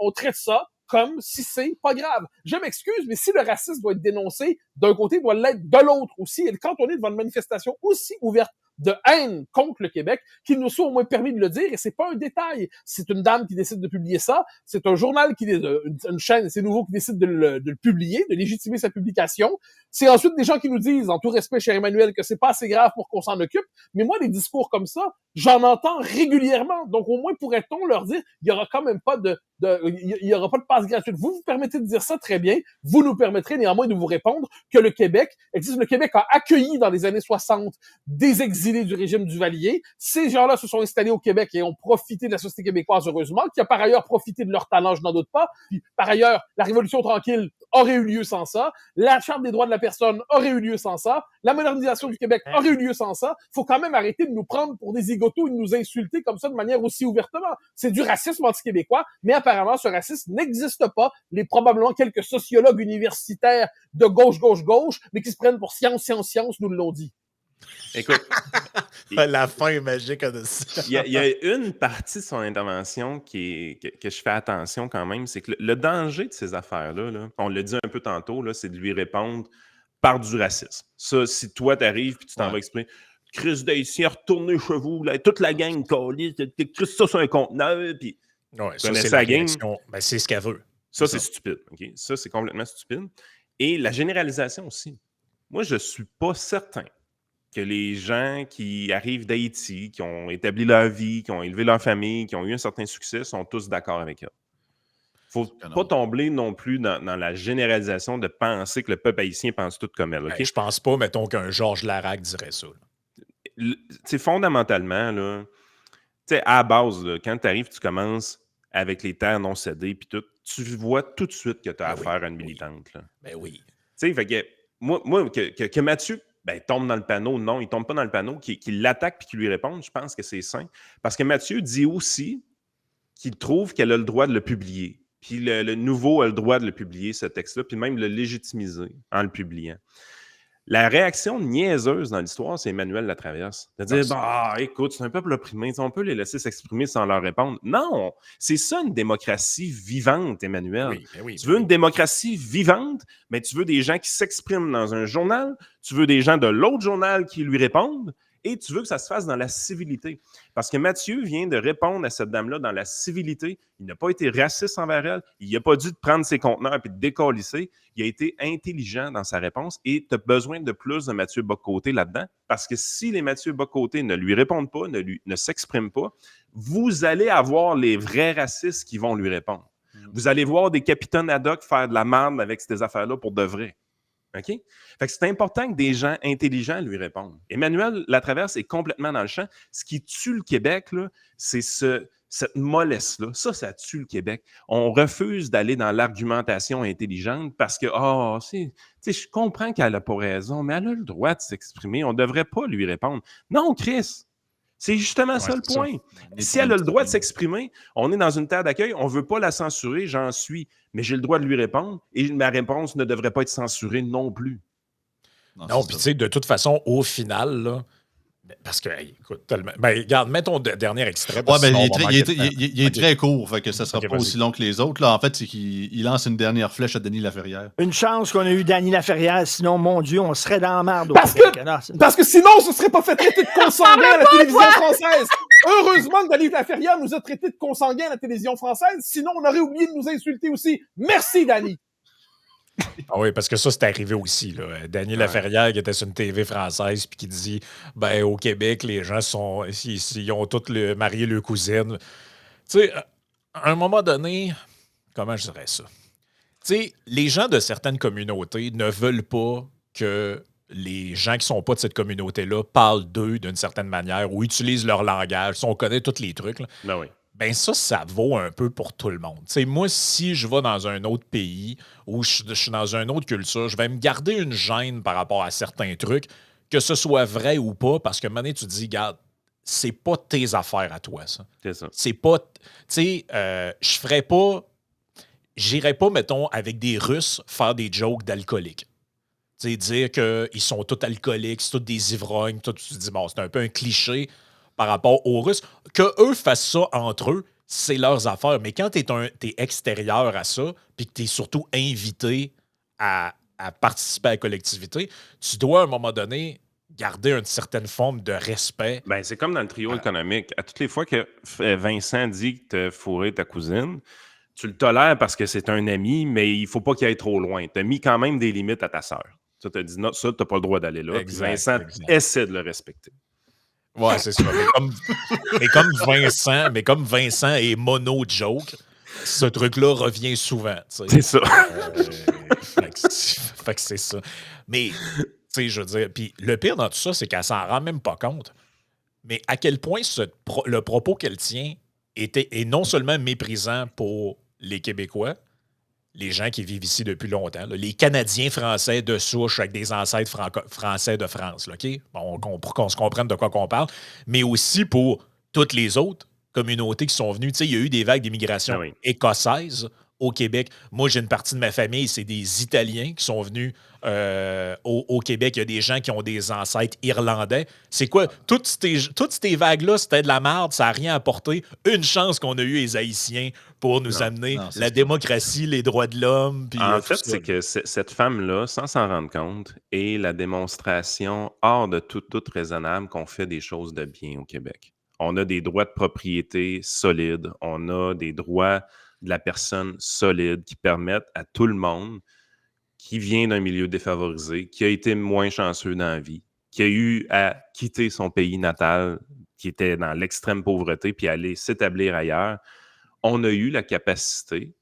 on traite ça comme si c'est pas grave. Je m'excuse, mais si le racisme doit être dénoncé, d'un côté, il doit l'être de l'autre aussi. Et quand on est devant une manifestation aussi ouverte de haine contre le Québec, qu'il nous soit au moins permis de le dire, et c'est pas un détail. C'est une dame qui décide de publier ça, c'est un journal une chaîne, c'est Nouveau qui décide de le publier, de légitimer sa publication. C'est ensuite des gens qui nous disent, en tout respect, cher Emmanuel, que c'est pas assez grave pour qu'on s'en occupe. Mais moi, des discours comme ça, j'en entends régulièrement. Donc, au moins, pourrait-on leur dire, il y aura quand même pas il y aura pas de passe gratuite. Vous permettez de dire ça très bien. Vous nous permettrez néanmoins de vous répondre que le Québec existe. Le Québec a accueilli dans les années 60 des exilés du régime Duvalier. Ces gens-là se sont installés au Québec et ont profité de la société québécoise, heureusement, qui a par ailleurs profité de leur talent, je n'en doute pas. Puis, par ailleurs, la Révolution tranquille aurait eu lieu sans ça. La Charte des droits de la personne aurait eu lieu sans ça. La modernisation du Québec aurait eu lieu sans ça. Faut quand même arrêter de nous prendre pour des zigotos et de nous insulter comme ça de manière aussi ouvertement. C'est du racisme anti-québécois, mais apparemment, ce racisme n'existe pas. Les probablement quelques sociologues universitaires de gauche, mais qui se prennent pour science, nous l'ont dit. Écoute, La fin magique de ça. il y a une partie de son intervention que je fais attention quand même, c'est que le danger de ces affaires-là, là, on l'a dit un peu tantôt, là, c'est de lui répondre par du racisme. Ça, si toi, t'arrives puis tu t'en vas exprimer, Chris d'Haïtien, retournez chez vous, là, toute la gang, Chris, ça, c'est un conteneur, puis Ouais, ça, connaissez c'est la la gang. réaction. Ben, c'est ce qu'elle veut. Ça, c'est stupide. OK? Ça, c'est complètement stupide. Et la généralisation aussi. Moi, je suis pas certain que les gens qui arrivent d'Haïti, qui ont établi leur vie, qui ont élevé leur famille, qui ont eu un certain succès, sont tous d'accord avec elle. Il ne faut pas tomber non plus dans la généralisation de penser que le peuple haïtien pense tout comme elle. Okay? Ben, je pense pas, mettons, qu'un Georges Larac dirait ça. Fondamentalement, là, à la base, là, quand tu arrives, tu commences avec les terres non cédées, puis tout, tu vois tout de suite que tu as affaire à une militante. Là. Ben oui. Fait que, moi que Mathieu tombe dans le panneau, non, il ne tombe pas dans le panneau, qu'il l'attaque puis qu'il lui réponde, je pense que c'est sain. Parce que Mathieu dit aussi qu'il trouve qu'elle a le droit de le publier. Puis le Nouveau a le droit de le publier, ce texte-là, puis même le légitimiser en le publiant. La réaction niaiseuse dans l'histoire, c'est Emmanuel Latraverse. De dire, écoute, c'est un peuple opprimé, on peut les laisser s'exprimer sans leur répondre. Non, c'est ça une démocratie vivante, Emmanuel. Tu veux une démocratie vivante, mais tu veux des gens qui s'expriment dans un journal, tu veux des gens de l'autre journal qui lui répondent, et tu veux que ça se fasse dans la civilité. Parce que Mathieu vient de répondre à cette dame-là dans la civilité. Il n'a pas été raciste envers elle. Il n'a pas dû prendre ses conteneurs et de décalisser. Il a été intelligent dans sa réponse et tu as besoin de plus de Mathieu Bock-Côté là-dedans. Parce que si les Mathieu Bock-Côté ne lui répondent pas, ne s'expriment pas, vous allez avoir les vrais racistes qui vont lui répondre. Vous allez voir des capitaines ad hoc faire de la merde avec ces affaires-là pour de vrai. OK? Fait que c'est important que des gens intelligents lui répondent. Emmanuel Latraverse est complètement dans le champ. Ce qui tue le Québec, là, c'est cette mollesse-là. Ça tue le Québec. On refuse d'aller dans l'argumentation intelligente parce que, je comprends qu'elle n'a pas raison, mais elle a le droit de s'exprimer. On ne devrait pas lui répondre. Non, Chris! C'est justement ça le point. Si elle a le droit de s'exprimer, on est dans une terre d'accueil, on ne veut pas la censurer, j'en suis, mais j'ai le droit de lui répondre et ma réponse ne devrait pas être censurée non plus. Non, puis tu sais, de toute façon, au final, là, parce que, écoute, regarde, mets ton dernier extrait. Il est très court, fait que ça ne sera pas aussi long que les autres. Là, en fait, c'est qu'il lance une dernière flèche à Denis Laferrière. Une chance qu'on a eu Denis Laferrière, sinon, mon Dieu, on serait dans la merde. Parce que sinon, on ne se serait pas fait traiter de consanguin à la télévision française. Heureusement que Denis Laferrière nous a traité de consanguin à la télévision française, sinon on aurait oublié de nous insulter aussi. Merci, Denis. Ah oui, parce que ça, c'est arrivé aussi. Là. Denis Laferrière, qui était sur une TV française, puis qui dit au Québec, les gens ils ont tous marié leur cousine. Tu sais, à un moment donné, comment je dirais ça? Tu sais, les gens de certaines communautés ne veulent pas que les gens qui ne sont pas de cette communauté-là parlent d'eux d'une certaine manière ou utilisent leur langage. Si on connaît tous les trucs, là, Ben oui. ben ça vaut un peu pour tout le monde. Tu sais, moi, si je vais dans un autre pays ou je suis dans une autre culture, je vais me garder une gêne par rapport à certains trucs, que ce soit vrai ou pas, parce que un moment donné, tu te dis, regarde, c'est pas tes affaires à toi, ça. C'est ça. C'est pas. Tu sais, je ferais pas. J'irais pas, mettons, avec des Russes faire des jokes d'alcooliques. Tu sais, dire qu'ils sont tous alcooliques, c'est tous des ivrognes, tout, tu te dis, bon, c'est un peu un cliché par rapport aux Russes. Que eux fassent ça entre eux, c'est leurs affaires. Mais quand t'es extérieur à ça, puis que t'es surtout invité à participer à la collectivité, tu dois, à un moment donné, garder une certaine forme de respect. Ben, c'est comme dans le trio économique. À toutes les fois que Vincent dit que t'as fourré ta cousine, tu le tolères parce que c'est un ami, mais il faut pas qu'il aille trop loin. Tu as mis quand même des limites à ta sœur. Ça, tu as dit, non, ça, tu n'as pas le droit d'aller là. Puis Exact, Vincent exact. essaie de le respecter. Ouais, c'est ça. Mais comme Vincent est mono-joke, ce truc-là revient souvent. Tu sais. C'est ça. Fait que c'est ça. Mais, tu sais, je veux dire, puis le pire dans tout ça, c'est qu'elle s'en rend même pas compte. Mais à quel point le propos qu'elle tient est non seulement méprisant pour les Québécois, les gens qui vivent ici depuis longtemps, là, les Canadiens français de souche avec des ancêtres français de France, là, OK? Bon, qu'on se comprenne de quoi qu'on parle, mais aussi pour toutes les autres communautés qui sont venues. Tu sais, il y a eu des vagues d'immigration Ah oui. écossaises au Québec. Moi, j'ai une partie de ma famille, c'est des Italiens qui sont venus au Québec. Il y a des gens qui ont des ancêtres irlandais. C'est quoi? Toutes ces vagues-là, c'était de la merde, ça n'a rien apporté. Une chance qu'on a eu les Haïtiens pour nous amener non, c'est la ça. démocratie, les droits de l'homme. Puis, En tout fait, ça, c'est que cette femme-là, sans s'en rendre compte, est la démonstration hors de toute raisonnable qu'on fait des choses de bien au Québec. On a des droits de propriété solides, on a des droits de la personne solides qui permettent à tout le monde qui vient d'un milieu défavorisé, qui a été moins chanceux dans la vie, qui a eu à quitter son pays natal, qui était dans l'extrême pauvreté, puis aller s'établir ailleurs. On a eu la capacité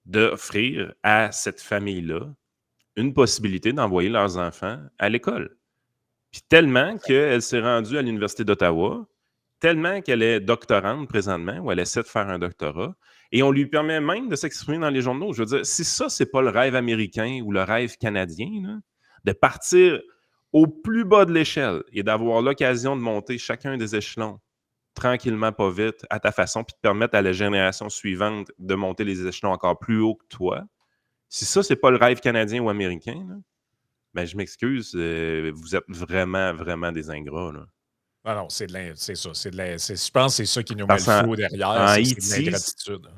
d'offrir à cette famille-là une possibilité d'envoyer leurs enfants à l'école. Puis tellement qu'elle s'est rendue à l'Université d'Ottawa, tellement qu'elle est doctorante présentement, ou elle essaie de faire un doctorat, et on lui permet même de s'exprimer dans les journaux. Je veux dire, si ça, c'est pas le rêve américain ou le rêve canadien, là, de partir au plus bas de l'échelle et d'avoir l'occasion de monter chacun des échelons tranquillement, pas vite, à ta façon, puis de permettre à la génération suivante de monter les échelons encore plus haut que toi. Si ça, c'est pas le rêve canadien ou américain, là, ben je m'excuse, vous êtes vraiment, vraiment des ingrats. Là. Ah non, c'est ça. Je pense que c'est ça qui nous met Parce le qu'en fou derrière, en c'est de Haïti, l'ingratitude.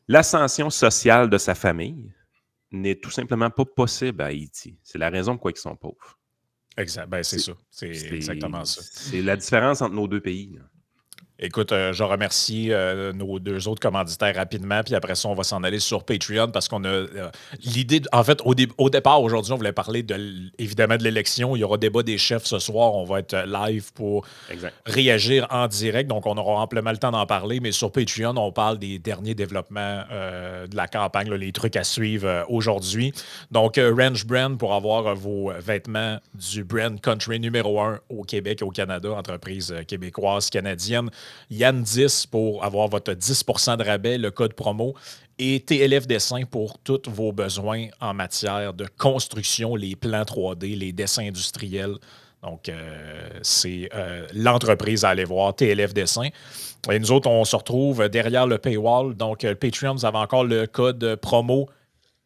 l'ascension sociale de sa famille n'est tout simplement pas possible à Haïti. C'est la raison pourquoi ils sont pauvres. Exact. Ben, c'est ça. C'est exactement ça. C'est la différence entre nos deux pays. Là. Écoute, je remercie nos deux autres commanditaires rapidement, puis après ça, on va s'en aller sur Patreon parce qu'on a l'idée. En fait, au départ, aujourd'hui, on voulait parler évidemment de l'élection. Il y aura débat des chefs ce soir. On va être live pour réagir en direct, donc on aura amplement le temps d'en parler. Mais sur Patreon, on parle des derniers développements de la campagne, là, les trucs à suivre aujourd'hui. Donc, Ranch Brand pour avoir vos vêtements du brand country numéro 1 au Québec et au Canada, entreprise québécoise, canadienne. Yann 10 pour avoir votre 10% de rabais, le code promo, et TLF Dessin pour tous vos besoins en matière de construction, les plans 3D, les dessins industriels. Donc, c'est l'entreprise à aller voir, TLF Dessin. Et nous autres, on se retrouve derrière le paywall. Donc, Patreon, vous avez encore le code promo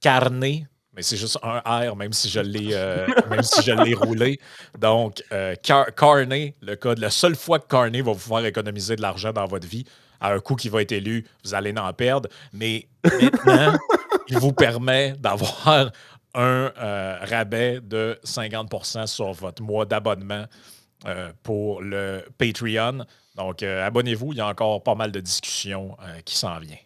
Carnet. Mais c'est juste un R, même si je l'ai roulé. Donc, Carnet, le code, la seule fois que Carnet va vous faire économiser de l'argent dans votre vie, à un coût qui va être élu, vous allez en perdre. Mais maintenant, il vous permet d'avoir un rabais de 50% sur votre mois d'abonnement pour le Patreon. Donc, abonnez-vous, il y a encore pas mal de discussions qui s'en viennent.